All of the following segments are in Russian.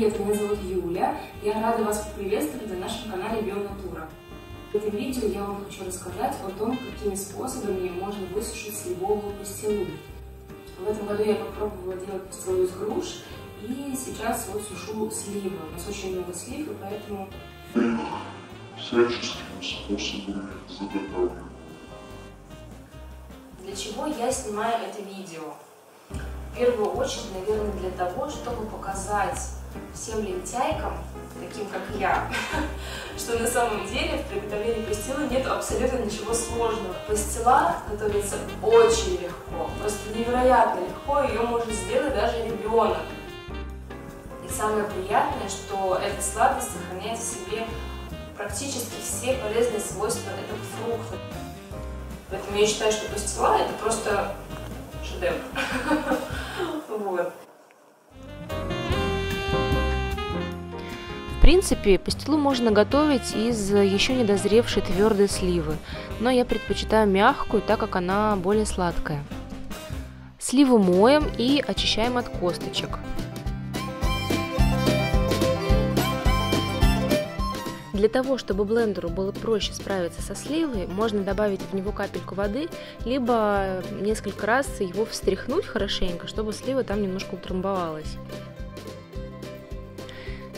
Привет, меня зовут Юля. Я рада вас приветствовать на нашем канале Бионатура. В этом видео я вам хочу рассказать о том, какими способами можно высушить сливовую пастилу. В этом году я попробовала делать пастилу из груш, и сейчас вот сушу сливы. У нас очень много слив, и поэтому всяческими способами заготавливаю. Для чего я снимаю это видео? В первую очередь, наверное, для того, чтобы показать всем лентяйкам, таким как я, что на самом деле в приготовлении пастилы нет абсолютно ничего сложного. Пастила готовится очень легко, просто невероятно легко, ее может сделать даже ребенок. И самое приятное, что эта сладость сохраняет в себе практически все полезные свойства этого фрукта. Поэтому я считаю, что пастила это просто шедевр. Вот. В принципе, пастилу можно готовить из еще не дозревшей твердой сливы, но я предпочитаю мягкую, так как она более сладкая. Сливу моем и очищаем от косточек. Для того, чтобы блендеру было проще справиться со сливой, можно добавить в него капельку воды, либо несколько раз его встряхнуть хорошенько, чтобы слива там немножко утрамбовалась.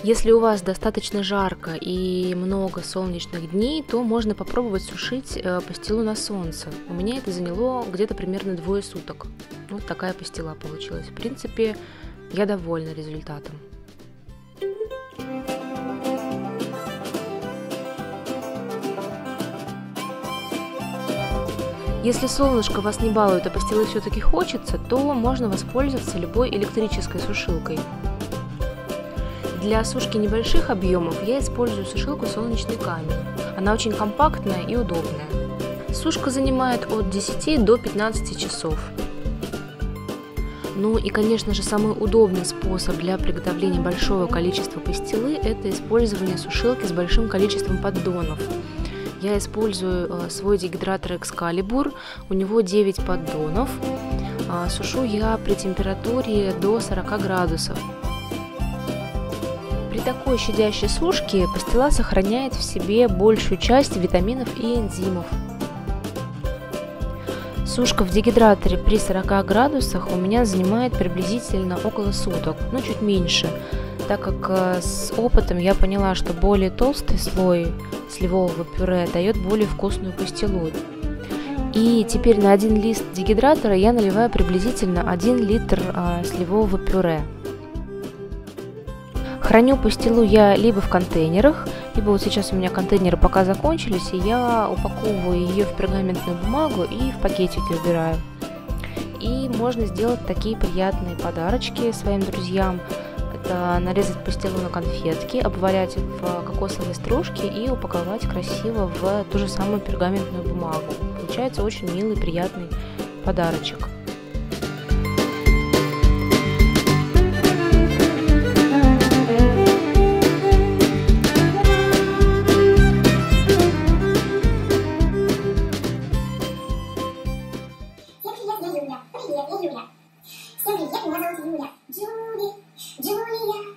Если у вас достаточно жарко и много солнечных дней, то можно попробовать сушить пастилу на солнце. У меня это заняло где-то примерно 2 суток. Вот такая пастила получилась. В принципе, я довольна результатом. Если солнышко вас не балует, а пастилы все-таки хочется, то можно воспользоваться любой электрической сушилкой. Для сушки небольших объемов я использую сушилку «Солнечный камень». Она очень компактная и удобная. Сушка занимает от 10 до 15 часов. Ну и, конечно же, самый удобный способ для приготовления большого количества пастилы – это использование сушилки с большим количеством поддонов. Я использую свой дегидратор Excalibur, у него 9 поддонов. Сушу я при температуре до 40 градусов. При такой щадящей сушке пастила сохраняет в себе большую часть витаминов и энзимов. Сушка в дегидраторе при 40 градусах у меня занимает приблизительно около суток, но чуть меньше, так как с опытом я поняла, что более толстый слой сливового пюре дает более вкусную пастилу. И теперь на 1 лист дегидратора я наливаю приблизительно 1 литр сливового пюре. Храню пастилу я либо в контейнерах, либо вот сейчас у меня контейнеры пока закончились, и я упаковываю ее в пергаментную бумагу и в пакетики убираю. И можно сделать такие приятные подарочки своим друзьям. Это нарезать пастилу на конфетки, обвалять в кокосовой стружке и упаковать красиво в ту же самую пергаментную бумагу. Получается очень милый, приятный подарочек. Всем привет, я Юля. Привет, я Юля. Всем привет, меня зовут Юля. Джули, Джулия.